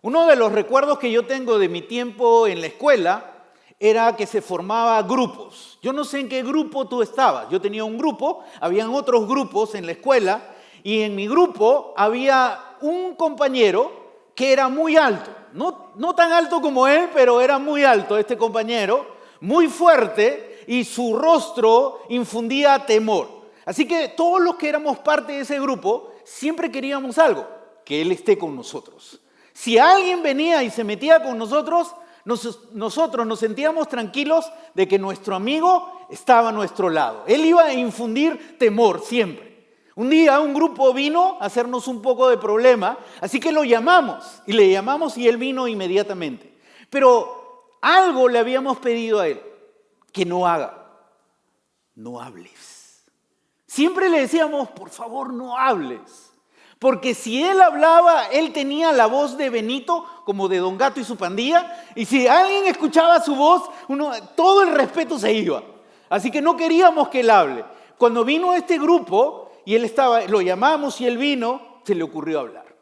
Uno de los recuerdos que yo tengo de mi tiempo en la escuela era que se formaba grupos. Yo no sé en qué grupo tú estabas. Yo tenía un grupo, habían otros grupos en la escuela y en mi grupo había un compañero que era muy alto. No tan alto como él, pero era muy alto este compañero, muy fuerte y su rostro infundía temor. Así que todos los que éramos parte de ese grupo siempre queríamos algo, que él esté con nosotros. Si alguien venía y se metía con nosotros nos sentíamos tranquilos de que nuestro amigo estaba a nuestro lado. Él iba a infundir temor siempre. Un día un grupo vino a hacernos un poco de problema, así que lo llamamos y él vino inmediatamente. Pero algo le habíamos pedido a él, que no haga, no hables. Siempre le decíamos, por favor, no hables. Porque si él hablaba, él tenía la voz de Benito, como de Don Gato y su pandilla, y si alguien escuchaba su voz, todo el respeto se iba. Así que no queríamos que él hable. Cuando vino este grupo, y lo llamamos y él vino, se le ocurrió hablar.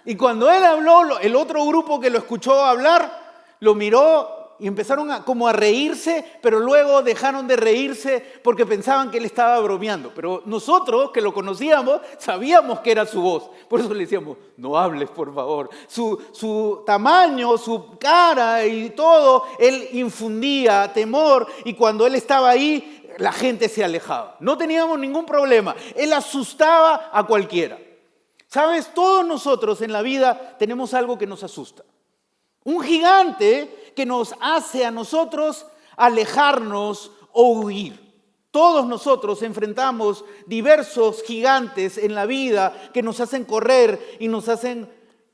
Y cuando él habló, el otro grupo que lo escuchó hablar, lo miró y empezaron como a reírse, pero luego dejaron de reírse porque pensaban que él estaba bromeando. Pero nosotros, que lo conocíamos, sabíamos que era su voz. Por eso le decíamos, no hables, por favor. Su tamaño, su cara y todo, él infundía temor y cuando él estaba ahí, la gente se alejaba. No teníamos ningún problema. Él asustaba a cualquiera. ¿Sabes? Todos nosotros en la vida tenemos algo que nos asusta. Un gigante que nos hace a nosotros alejarnos o huir. Todos nosotros enfrentamos diversos gigantes en la vida que nos hacen correr y nos hacen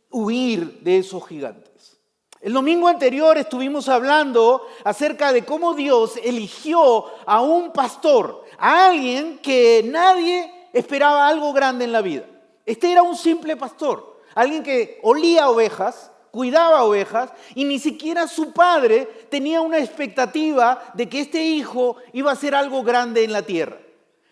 huir de esos gigantes. El domingo anterior estuvimos hablando acerca de cómo Dios eligió a un pastor, a alguien que nadie esperaba algo grande en la vida. Este era un simple pastor, alguien que olía ovejas, cuidaba ovejas y ni siquiera su padre tenía una expectativa de que este hijo iba a hacer algo grande en la tierra.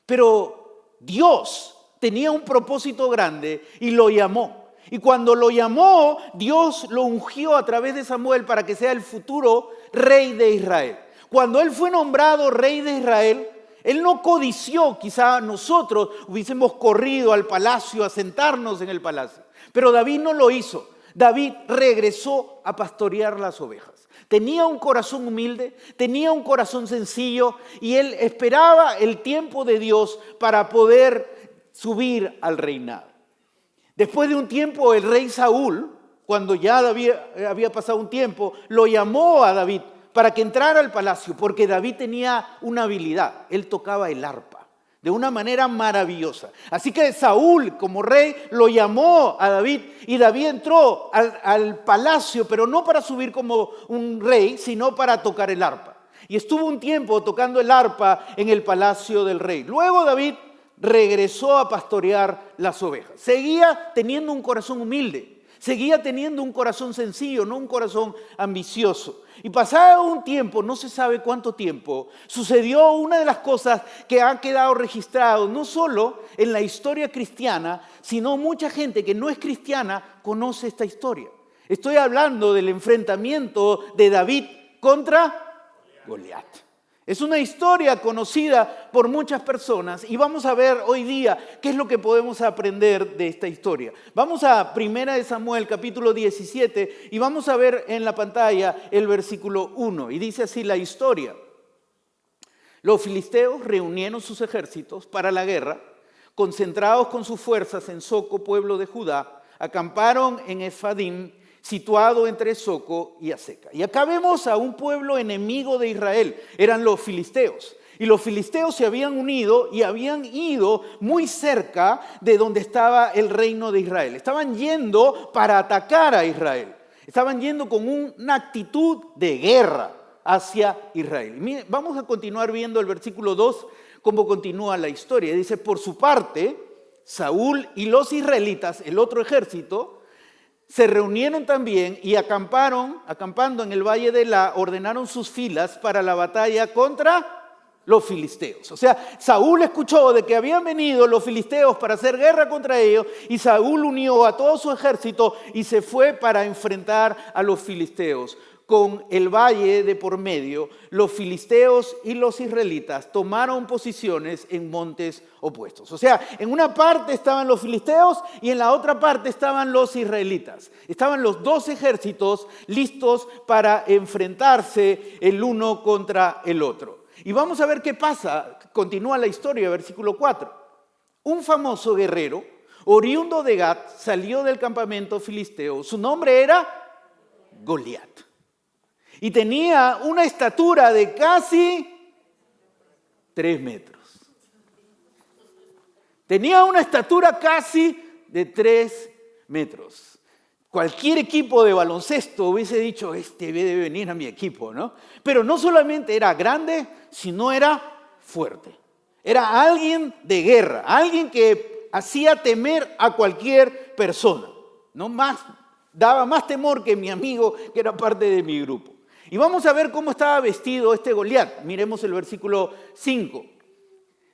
Pero Dios tenía un propósito grande y lo llamó. Y cuando lo llamó, Dios lo ungió a través de Samuel para que sea el futuro rey de Israel. Cuando él fue nombrado rey de Israel, él no codició, quizá nosotros hubiésemos corrido al palacio a sentarnos en el palacio. Pero David no lo hizo. David regresó a pastorear las ovejas. Tenía un corazón humilde, tenía un corazón sencillo y él esperaba el tiempo de Dios para poder subir al reinado. Después de un tiempo, el rey Saúl, cuando ya había pasado un tiempo, lo llamó a David para que entrara al palacio, porque David tenía una habilidad, él tocaba el arpa de una manera maravillosa. Así que Saúl, como rey, lo llamó a David y David entró al palacio, pero no para subir como un rey, sino para tocar el arpa. Y estuvo un tiempo tocando el arpa en el palacio del rey. Luego David regresó a pastorear las ovejas. Seguía teniendo un corazón humilde, seguía teniendo un corazón sencillo, no un corazón ambicioso. Y pasado un tiempo, no se sabe cuánto tiempo, sucedió una de las cosas que ha quedado registrado no solo en la historia cristiana, sino mucha gente que no es cristiana conoce esta historia. Estoy hablando del enfrentamiento de David contra Goliat. Es una historia conocida por muchas personas y vamos a ver hoy día qué es lo que podemos aprender de esta historia. Vamos a 1 Samuel capítulo 17 y vamos a ver en la pantalla el versículo 1 y dice así la historia. Los filisteos reunieron sus ejércitos para la guerra, concentrados con sus fuerzas en Soco, pueblo de Judá, acamparon en Efadim, situado entre Soco y Aseca. Y acá vemos a un pueblo enemigo de Israel, eran los filisteos. Y los filisteos se habían unido y habían ido muy cerca de donde estaba el reino de Israel. Estaban yendo para atacar a Israel. Estaban yendo con una actitud de guerra hacia Israel. Y miren, vamos a continuar viendo el versículo 2, cómo continúa la historia. Dice, por su parte, Saúl y los israelitas, el otro ejército, se reunieron también y acampando en el valle de ordenaron sus filas para la batalla contra Los filisteos. O sea, Saúl escuchó de que habían venido los filisteos para hacer guerra contra ellos y Saúl unió a todo su ejército y se fue para enfrentar a los filisteos. Con el valle de por medio, los filisteos y los israelitas tomaron posiciones en montes opuestos. O sea, en una parte estaban los filisteos y en la otra parte estaban los israelitas. Estaban los dos ejércitos listos para enfrentarse el uno contra el otro. Y vamos a ver qué pasa. Continúa la historia, versículo 4. Un famoso guerrero, oriundo de Gat, salió del campamento filisteo. Su nombre era Goliat. Y tenía una estatura de casi 3 metros. Tenía una estatura casi de 3 metros. Cualquier equipo de baloncesto hubiese dicho, este debe venir a mi equipo, ¿no? Pero no solamente era grande, sino era fuerte. Era alguien de guerra, alguien que hacía temer a cualquier persona. Daba más temor que mi amigo, que era parte de mi grupo. Y vamos a ver cómo estaba vestido este Goliat. Miremos el versículo 5.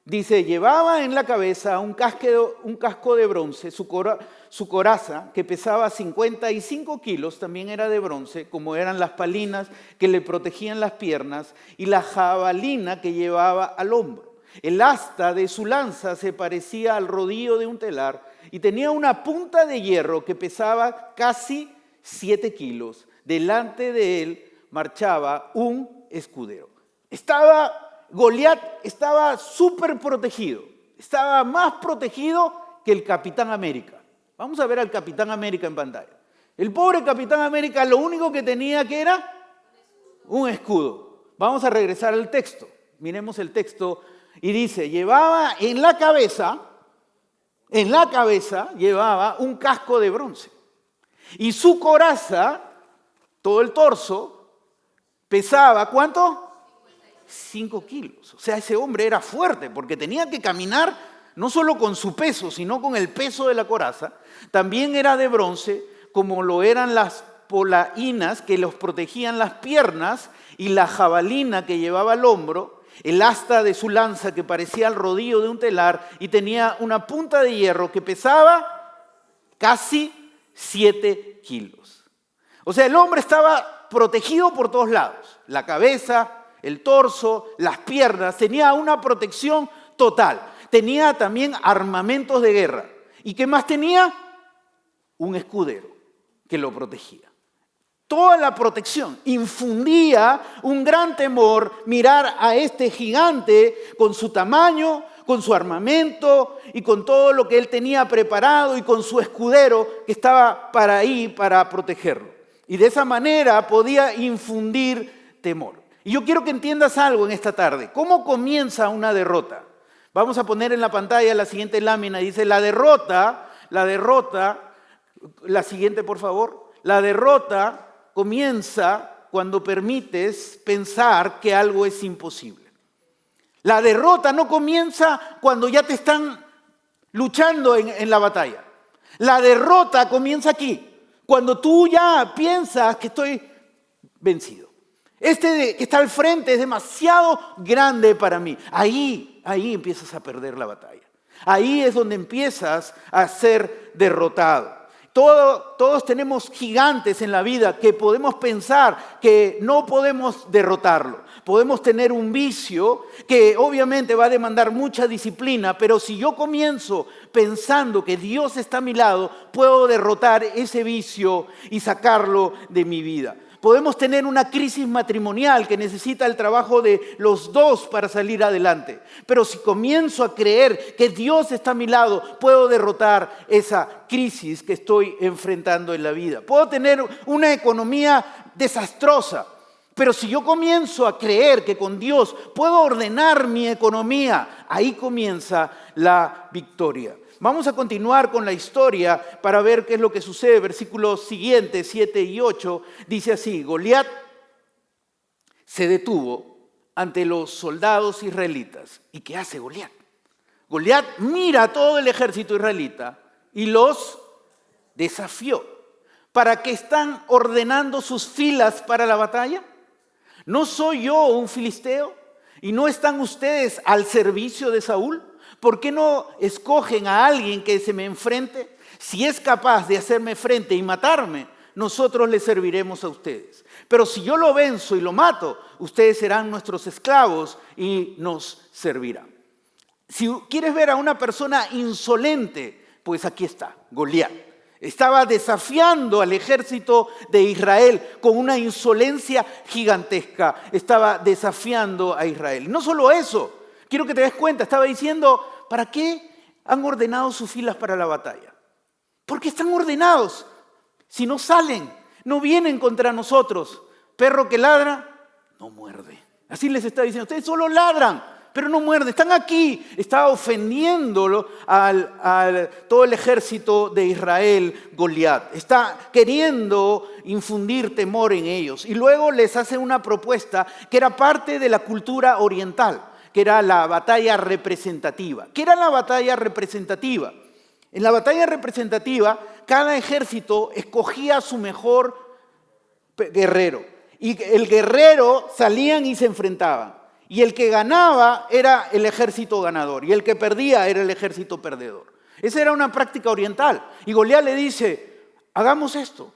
Dice, llevaba en la cabeza un casco de bronce, su coraza, que pesaba 55 kilos, también era de bronce, como eran las palinas que le protegían las piernas, y la jabalina que llevaba al hombro. El asta de su lanza se parecía al rodillo de un telar, y tenía una punta de hierro que pesaba casi 7 kilos. Delante de él marchaba un escudero. Goliat estaba súper protegido. Estaba más protegido que el Capitán América. Vamos a ver al Capitán América en pantalla. El pobre Capitán América lo único que tenía que era un escudo. Vamos a regresar al texto. Miremos el texto y dice, llevaba en la cabeza llevaba un casco de bronce. Y su coraza, todo el torso, pesaba, ¿cuánto? 5 kilos. O sea, ese hombre era fuerte porque tenía que caminar no solo con su peso, sino con el peso de la coraza. También era de bronce, como lo eran las polainas que los protegían las piernas y la jabalina que llevaba al hombro, el asta de su lanza que parecía el rodillo de un telar y tenía una punta de hierro que pesaba casi 7 kilos. O sea, el hombre estaba protegido por todos lados. La cabeza, el torso, las piernas, tenía una protección total. Tenía también armamentos de guerra. ¿Y qué más tenía? Un escudero que lo protegía. Toda la protección infundía un gran temor mirar a este gigante con su tamaño, con su armamento y con todo lo que él tenía preparado y con su escudero que estaba para protegerlo. Y de esa manera podía infundir temor. Y yo quiero que entiendas algo en esta tarde. ¿Cómo comienza una derrota? Vamos a poner en la pantalla la siguiente lámina. Dice, la derrota, la siguiente por favor. La derrota comienza cuando permites pensar que algo es imposible. La derrota no comienza cuando ya te están luchando en la batalla. La derrota comienza aquí. Cuando tú ya piensas que estoy vencido. Este que está al frente es demasiado grande para mí. Ahí empiezas a perder la batalla. Ahí es donde empiezas a ser derrotado. Todos tenemos gigantes en la vida que podemos pensar que no podemos derrotarlo. Podemos tener un vicio que obviamente va a demandar mucha disciplina, pero si yo comienzo pensando que Dios está a mi lado, puedo derrotar ese vicio y sacarlo de mi vida. Podemos tener una crisis matrimonial que necesita el trabajo de los dos para salir adelante. Pero si comienzo a creer que Dios está a mi lado, puedo derrotar esa crisis que estoy enfrentando en la vida. Puedo tener una economía desastrosa, pero si yo comienzo a creer que con Dios puedo ordenar mi economía, ahí comienza la victoria. Vamos a continuar con la historia para ver qué es lo que sucede. Versículos siguientes, 7 y 8, dice así: Goliat se detuvo ante los soldados israelitas. ¿Y qué hace Goliat? Goliat mira a todo el ejército israelita y los desafió. ¿Para qué están ordenando sus filas para la batalla? ¿No soy yo un filisteo? ¿Y no están ustedes al servicio de Saúl? ¿Por qué no escogen a alguien que se me enfrente? Si es capaz de hacerme frente y matarme, nosotros les serviremos a ustedes. Pero si yo lo venzo y lo mato, ustedes serán nuestros esclavos y nos servirán. Si quieres ver a una persona insolente, pues aquí está, Goliat. Estaba desafiando al ejército de Israel con una insolencia gigantesca. Estaba desafiando a Israel. No solo eso, quiero que te des cuenta, estaba diciendo, ¿para qué han ordenado sus filas para la batalla? ¿Por qué están ordenados? Si no salen, no vienen contra nosotros. Perro que ladra, no muerde. Así les está diciendo, ustedes solo ladran, pero no muerden. Están aquí. Está ofendiéndolo al todo el ejército de Israel, Goliat. Está queriendo infundir temor en ellos. Y luego les hace una propuesta que era parte de la cultura oriental, que era la batalla representativa. ¿Qué era la batalla representativa? En la batalla representativa, cada ejército escogía a su mejor guerrero. Y el guerrero salían y se enfrentaban. Y el que ganaba era el ejército ganador. Y el que perdía era el ejército perdedor. Esa era una práctica oriental. Y Goliat le dice, hagamos esto.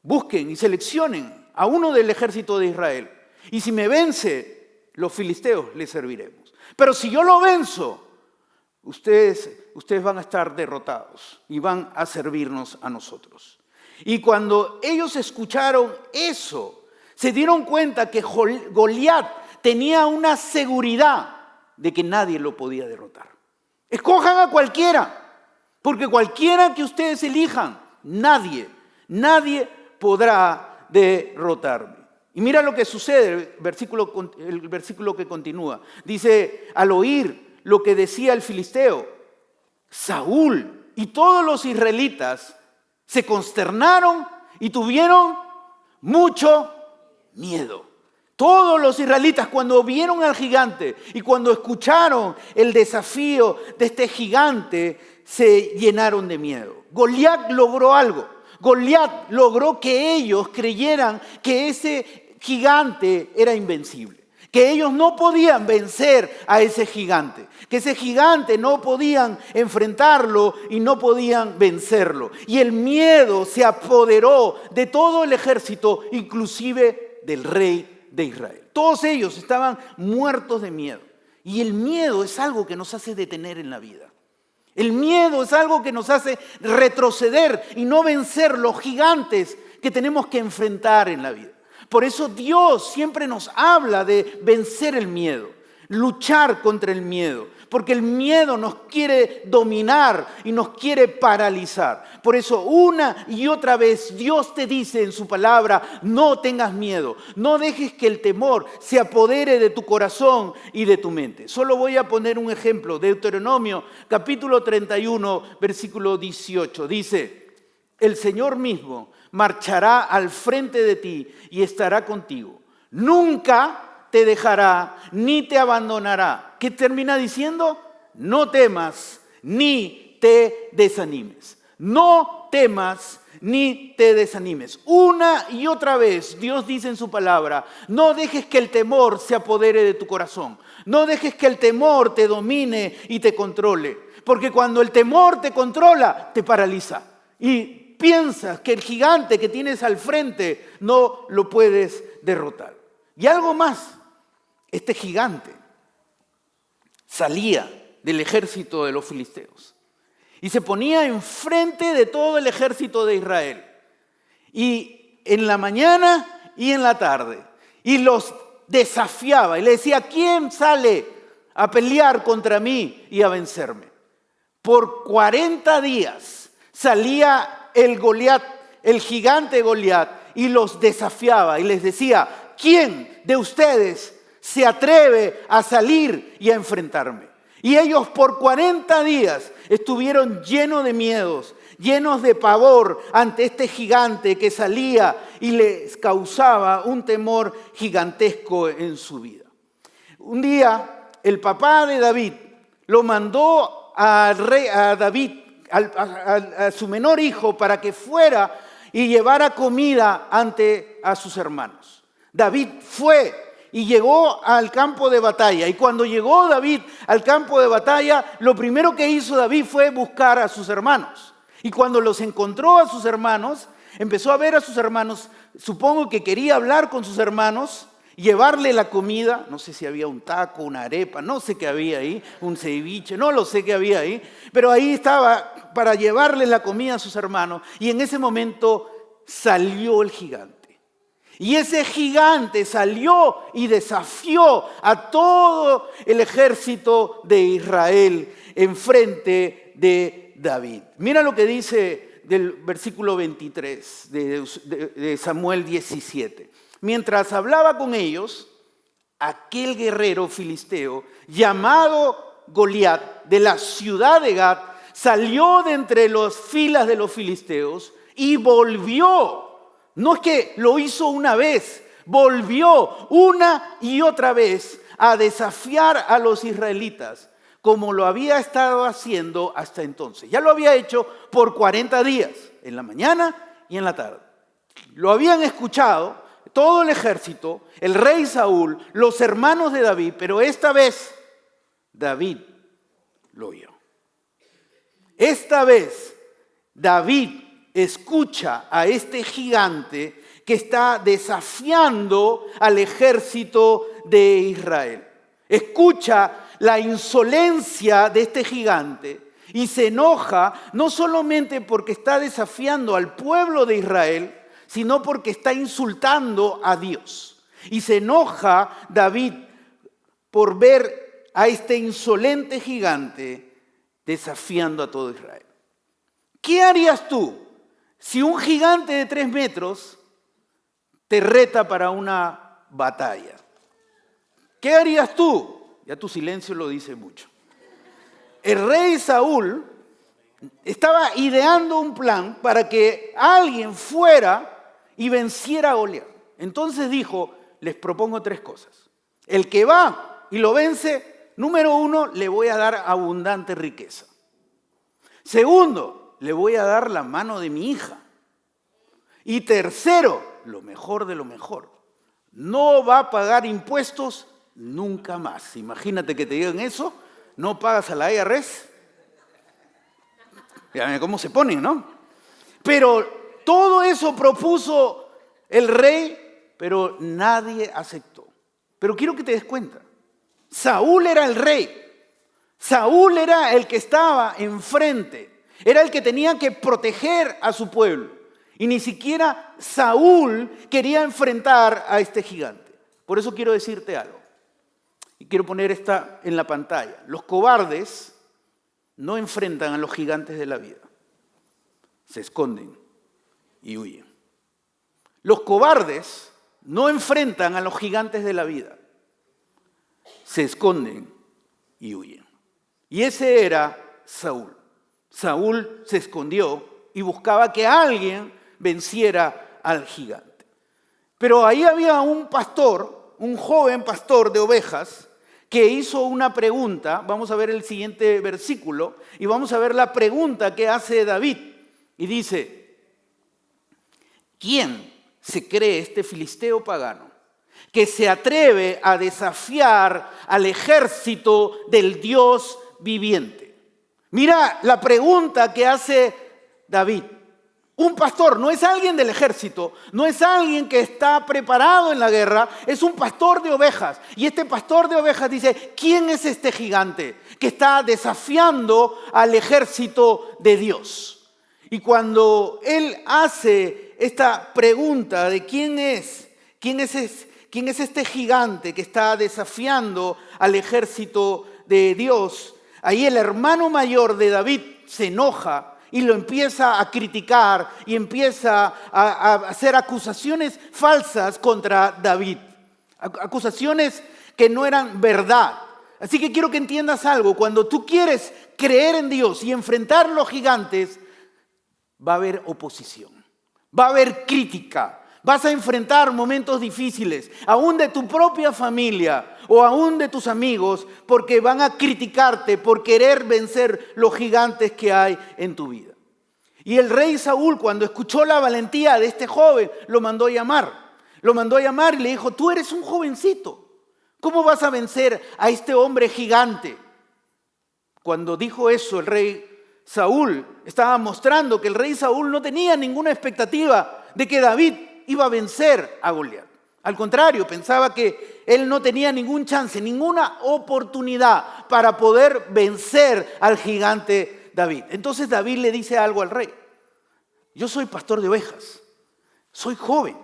Busquen y seleccionen a uno del ejército de Israel. Y si me vence, los filisteos les serviremos. Pero si yo lo venzo, ustedes van a estar derrotados y van a servirnos a nosotros. Y cuando ellos escucharon eso, se dieron cuenta que Goliat tenía una seguridad de que nadie lo podía derrotar. Escojan a cualquiera, porque cualquiera que ustedes elijan, nadie podrá derrotarme. Y mira lo que sucede, el versículo que continúa. Dice, al oír lo que decía el filisteo, Saúl y todos los israelitas se consternaron y tuvieron mucho miedo. Todos los israelitas, cuando vieron al gigante y cuando escucharon el desafío de este gigante, se llenaron de miedo. Goliat logró algo. Goliat logró que ellos creyeran que ese gigante era invencible, que ellos no podían vencer a ese gigante, que ese gigante no podían enfrentarlo y no podían vencerlo. Y el miedo se apoderó de todo el ejército, inclusive del rey de Israel. Todos ellos estaban muertos de miedo. Y el miedo es algo que nos hace detener en la vida. El miedo es algo que nos hace retroceder y no vencer los gigantes que tenemos que enfrentar en la vida. Por eso Dios siempre nos habla de vencer el miedo, luchar contra el miedo, porque el miedo nos quiere dominar y nos quiere paralizar. Por eso una y otra vez Dios te dice en su palabra, no tengas miedo, no dejes que el temor se apodere de tu corazón y de tu mente. Solo voy a poner un ejemplo, Deuteronomio capítulo 31, versículo 18, dice, el Señor mismo marchará al frente de ti y estará contigo. Nunca te dejará ni te abandonará. ¿Qué termina diciendo? No temas ni te desanimes. No temas ni te desanimes. Una y otra vez Dios dice en su palabra, no dejes que el temor se apodere de tu corazón. No dejes que el temor te domine y te controle. Porque cuando el temor te controla, te paraliza. Y piensas que el gigante que tienes al frente no lo puedes derrotar. Y algo más, este gigante salía del ejército de los filisteos y se ponía enfrente de todo el ejército de Israel. Y en la mañana y en la tarde. Y los desafiaba y le decía, ¿quién sale a pelear contra mí y a vencerme? Por 40 días salía el Goliat, el gigante Goliat, y los desafiaba y les decía, ¿quién de ustedes se atreve a salir y a enfrentarme? Y ellos por 40 días estuvieron llenos de miedos, llenos de pavor ante este gigante que salía y les causaba un temor gigantesco en su vida. Un día el papá de David lo mandó a David, a su menor hijo, para que fuera y llevara comida ante a sus hermanos. David fue y llegó al campo de batalla. Y cuando llegó David al campo de batalla, lo primero que hizo David fue buscar a sus hermanos. Y cuando los encontró a sus hermanos, empezó a ver a sus hermanos, supongo que quería hablar con sus hermanos, llevarle la comida, no sé si había un taco, una arepa, no sé qué había ahí, un ceviche, no lo sé qué había ahí, pero ahí estaba para llevarle la comida a sus hermanos. Y en ese momento salió el gigante. Y ese gigante salió y desafió a todo el ejército de Israel enfrente de David. Mira lo que dice del versículo 23 de Samuel 17. Mientras hablaba con ellos, aquel guerrero filisteo llamado Goliat de la ciudad de Gat salió de entre las filas de los filisteos y volvió. No es que lo hizo una vez, volvió una y otra vez a desafiar a los israelitas, como lo había estado haciendo hasta entonces. Ya lo había hecho por 40 días, en la mañana y en la tarde. Lo habían escuchado todo el ejército, el rey Saúl, los hermanos de David, pero esta vez David lo oyó. Esta vez David escucha a este gigante que está desafiando al ejército de Israel. Escucha la insolencia de este gigante y se enoja no solamente porque está desafiando al pueblo de Israel, sino porque está insultando a Dios. Y se enoja David por ver a este insolente gigante desafiando a todo Israel. ¿Qué harías tú si un gigante de 3 metros te reta para una batalla? ¿Qué harías tú? Ya tu silencio lo dice mucho. El rey Saúl estaba ideando un plan para que alguien fuera y venciera a Goliat. Entonces dijo, les propongo 3 cosas. El que va y lo vence, número 1, le voy a dar abundante riqueza. Segundo, le voy a dar la mano de mi hija. Y tercero, lo mejor de lo mejor, no va a pagar impuestos nunca más. Imagínate que te digan eso, no pagas a la IRS. Ya cómo se ponen, ¿no? Pero todo eso propuso el rey, pero nadie aceptó. Pero quiero que te des cuenta, Saúl era el rey. Saúl era el que estaba enfrente, era el que tenía que proteger a su pueblo. Y ni siquiera Saúl quería enfrentar a este gigante. Por eso quiero decirte algo. Y quiero poner esta en la pantalla. Los cobardes no enfrentan a los gigantes de la vida. Se esconden y huyen. Los cobardes no enfrentan a los gigantes de la vida. Se esconden y huyen. Y ese era Saúl. Saúl se escondió y buscaba que alguien venciera al gigante. Pero ahí había un pastor, un joven pastor de ovejas, que hizo una pregunta. Vamos a ver el siguiente versículo y vamos a ver la pregunta que hace David. Y dice, ¿quién se cree este filisteo pagano que se atreve a desafiar al ejército del Dios viviente? Mira la pregunta que hace David. Un pastor no es alguien del ejército, no es alguien que está preparado en la guerra, es un pastor de ovejas. Y este pastor de ovejas dice, ¿quién es este gigante que está desafiando al ejército de Dios? Y cuando él hace esta pregunta de quién es este gigante que está desafiando al ejército de Dios, ahí el hermano mayor de David se enoja y lo empieza a criticar y empieza a hacer acusaciones falsas contra David. Acusaciones que no eran verdad. Así que quiero que entiendas algo. Cuando tú quieres creer en Dios y enfrentar los gigantes, va a haber oposición. Va a haber crítica. Vas a enfrentar momentos difíciles, aún de tu propia familia o aún de tus amigos, porque van a criticarte por querer vencer los gigantes que hay en tu vida. Y el rey Saúl, cuando escuchó la valentía de este joven, lo mandó llamar. Lo mandó a llamar y le dijo, tú eres un jovencito. ¿Cómo vas a vencer a este hombre gigante? Cuando dijo eso, el rey Saúl estaba mostrando que el rey Saúl no tenía ninguna expectativa de que David iba a vencer a Goliat. Al contrario, pensaba que él no tenía ningún chance, ninguna oportunidad para poder vencer al gigante David. Entonces David le dice algo al rey. Yo soy pastor de ovejas, soy joven,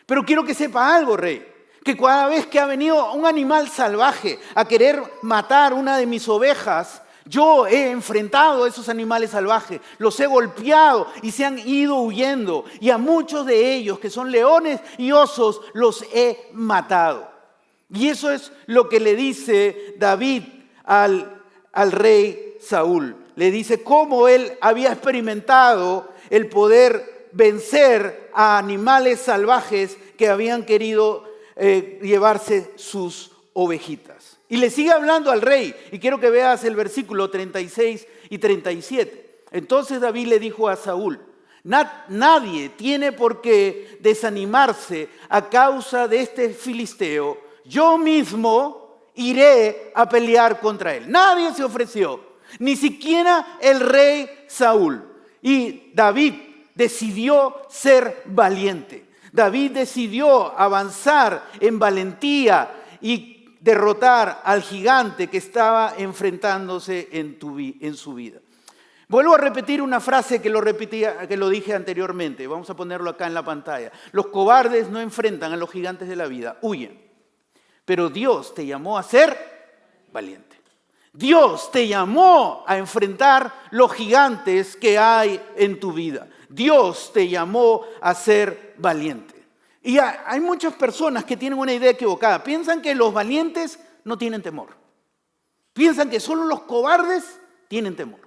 pero quiero que sepa algo, rey, que cada vez que ha venido un animal salvaje a querer matar una de mis ovejas, yo he enfrentado a esos animales salvajes, los he golpeado y se han ido huyendo. Y a muchos de ellos, que son leones y osos, los he matado. Y eso es lo que le dice David al rey Saúl. Le dice cómo él había experimentado el poder vencer a animales salvajes que habían querido llevarse sus ovejitas. Y le sigue hablando al rey, y quiero que veas el versículo 36 y 37. Entonces David le dijo a Saúl, nadie tiene por qué desanimarse a causa de este filisteo, yo mismo iré a pelear contra él. Nadie se ofreció, ni siquiera el rey Saúl. Y David decidió ser valiente. David decidió avanzar en valentía y derrotar al gigante que estaba enfrentándose en su vida. Vuelvo a repetir una frase que lo dije anteriormente. Vamos a ponerlo acá en la pantalla. Los cobardes no enfrentan a los gigantes de la vida, huyen. Pero Dios te llamó a ser valiente. Dios te llamó a enfrentar los gigantes que hay en tu vida. Dios te llamó a ser valiente. Y hay muchas personas que tienen una idea equivocada. Piensan que los valientes no tienen temor. Piensan que solo los cobardes tienen temor.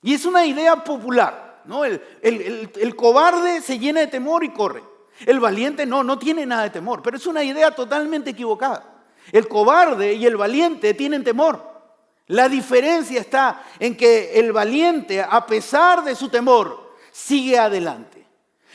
Y es una idea popular, ¿no? El cobarde se llena de temor y corre. El valiente no tiene nada de temor. Pero es una idea totalmente equivocada. El cobarde y el valiente tienen temor. La diferencia está en que el valiente, a pesar de su temor, sigue adelante.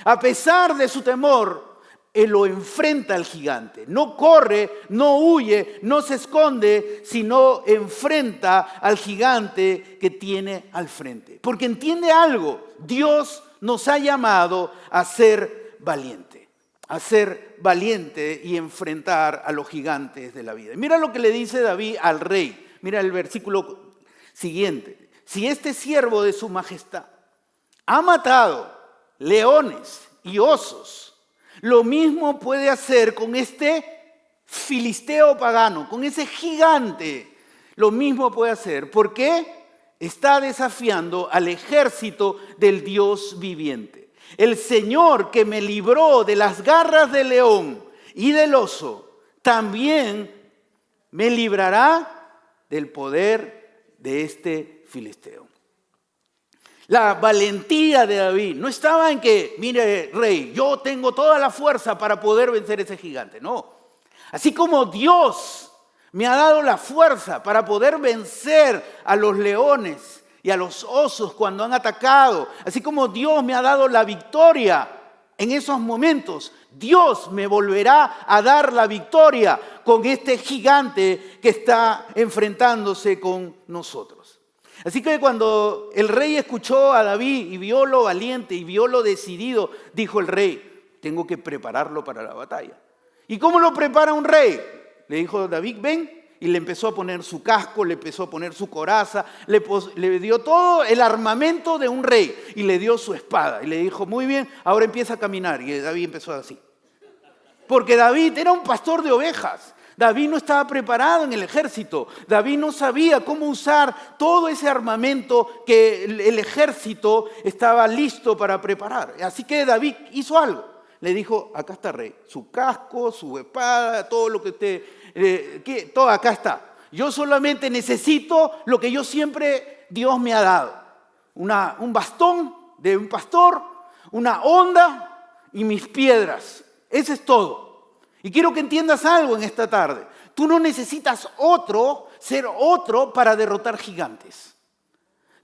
A pesar de su temor, él lo enfrenta al gigante. No corre, no huye, no se esconde, sino enfrenta al gigante que tiene al frente. Porque entiende algo, Dios nos ha llamado a ser valiente. A ser valiente y enfrentar a los gigantes de la vida. Mira lo que le dice David al rey. Mira el versículo siguiente. Si este siervo de su majestad ha matado leones y osos, lo mismo puede hacer con este filisteo pagano, con ese gigante. Lo mismo puede hacer. ¿Por qué? Está desafiando al ejército del Dios viviente. El Señor que me libró de las garras del león y del oso, también me librará del poder de este filisteo. La valentía de David no estaba en que, mire, rey, yo tengo toda la fuerza para poder vencer ese gigante. No. Así como Dios me ha dado la fuerza para poder vencer a los leones y a los osos cuando han atacado, así como Dios me ha dado la victoria en esos momentos, Dios me volverá a dar la victoria con este gigante que está enfrentándose con nosotros. Así que cuando el rey escuchó a David y vio lo valiente y vio lo decidido, dijo el rey, tengo que prepararlo para la batalla. ¿Y cómo lo prepara un rey? Le dijo David, ven, y le empezó a poner su casco, le empezó a poner su coraza, le dio todo el armamento de un rey y le dio su espada. Y le dijo, muy bien, ahora empieza a caminar. Y David empezó así. Porque David era un pastor de ovejas. David no estaba preparado en el ejército. David no sabía cómo usar todo ese armamento que el ejército estaba listo para preparar. Así que David hizo algo. Le dijo, acá está rey, su casco, su espada, todo lo que usted todo acá está. Yo solamente necesito lo que yo siempre Dios me ha dado. Un bastón de un pastor, una honda y mis piedras. Eso es todo. Y quiero que entiendas algo en esta tarde. Tú no necesitas ser otro para derrotar gigantes.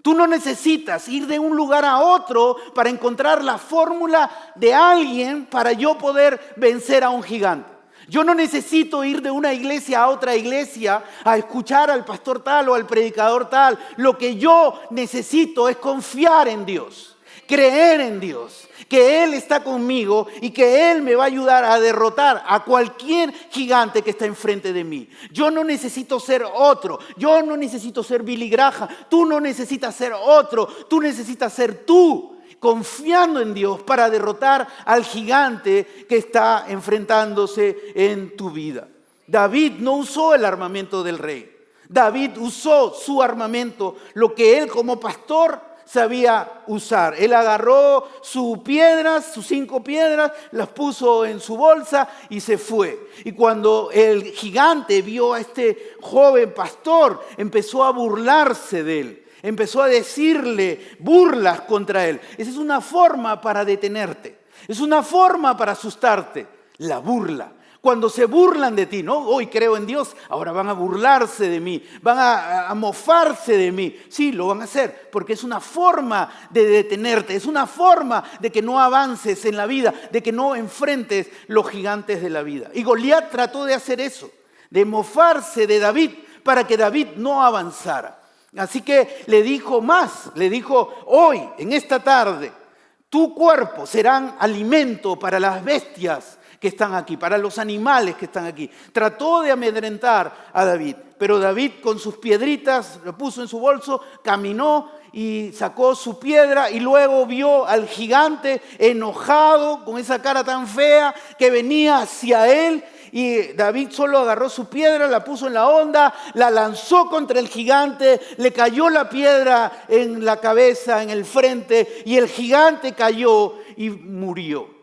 Tú no necesitas ir de un lugar a otro para encontrar la fórmula de alguien para yo poder vencer a un gigante. Yo no necesito ir de una iglesia a otra iglesia a escuchar al pastor tal o al predicador tal. Lo que yo necesito es confiar en Dios, creer en Dios, que Él está conmigo y que Él me va a ayudar a derrotar a cualquier gigante que está enfrente de mí. Yo no necesito ser otro, yo no necesito ser Billy Graham, tú no necesitas ser otro, tú necesitas ser tú, confiando en Dios para derrotar al gigante que está enfrentándose en tu vida. David no usó el armamento del rey. David usó su armamento, lo que él como pastor sabía usar. Él agarró sus piedras, sus 5 piedras, las puso en su bolsa y se fue. Y cuando el gigante vio a este joven pastor, empezó a burlarse de él. Empezó a decirle burlas contra él. Esa es una forma para detenerte. Es una forma para asustarte. La burla. Cuando se burlan de ti, ¿no? Hoy creo en Dios, ahora van a burlarse de mí, van a mofarse de mí. Sí, lo van a hacer, porque es una forma de detenerte, es una forma de que no avances en la vida, de que no enfrentes los gigantes de la vida. Y Goliat trató de hacer eso, de mofarse de David para que David no avanzara. Así que le dijo más, le dijo, hoy, en esta tarde, tu cuerpo serán alimento para las bestias que están aquí, para los animales que están aquí. Trató de amedrentar a David, pero David con sus piedritas lo puso en su bolso, caminó y sacó su piedra y luego vio al gigante enojado, con esa cara tan fea que venía hacia él. Y David solo agarró su piedra, la puso en la onda, la lanzó contra el gigante, le cayó la piedra en la cabeza, en el frente, y el gigante cayó y murió.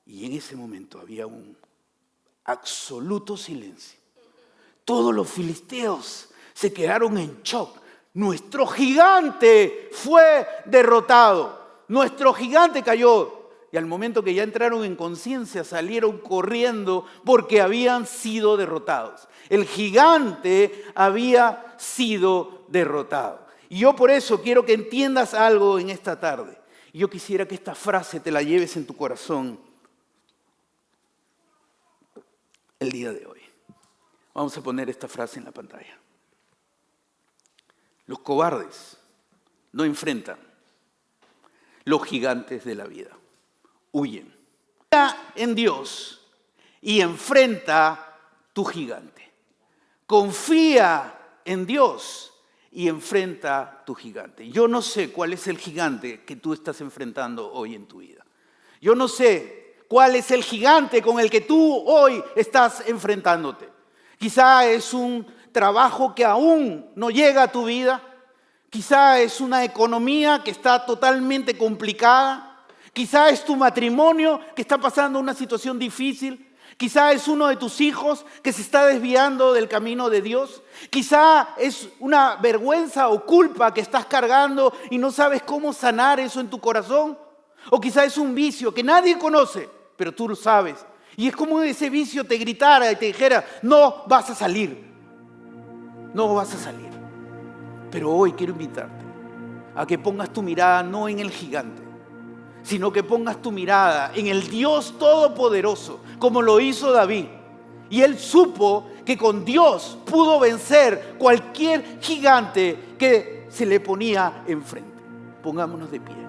Y en ese momento había un absoluto silencio. Todos los filisteos se quedaron en shock. Nuestro gigante fue derrotado. Nuestro gigante cayó. Y al momento que ya entraron en conciencia, salieron corriendo porque habían sido derrotados. El gigante había sido derrotado. Y yo por eso quiero que entiendas algo en esta tarde. Yo quisiera que esta frase te la lleves en tu corazón el día de hoy. Vamos a poner esta frase en la pantalla. Los cobardes no enfrentan los gigantes de la vida. Huyen. Confía en Dios y enfrenta tu gigante. Confía en Dios y enfrenta tu gigante. Yo no sé cuál es el gigante que tú estás enfrentando hoy en tu vida. Yo no sé cuál es el gigante con el que tú hoy estás enfrentándote. Quizá es un trabajo que aún no llega a tu vida. Quizá es una economía que está totalmente complicada. Quizá es tu matrimonio que está pasando una situación difícil. Quizá es uno de tus hijos que se está desviando del camino de Dios. Quizá es una vergüenza o culpa que estás cargando y no sabes cómo sanar eso en tu corazón. O quizá es un vicio que nadie conoce, pero tú lo sabes. Y es como ese vicio te gritara y te dijera, no vas a salir. No vas a salir. Pero hoy quiero invitarte a que pongas tu mirada no en el gigante, sino que pongas tu mirada en el Dios Todopoderoso, como lo hizo David. Y él supo que con Dios pudo vencer cualquier gigante que se le ponía enfrente. Pongámonos de pie.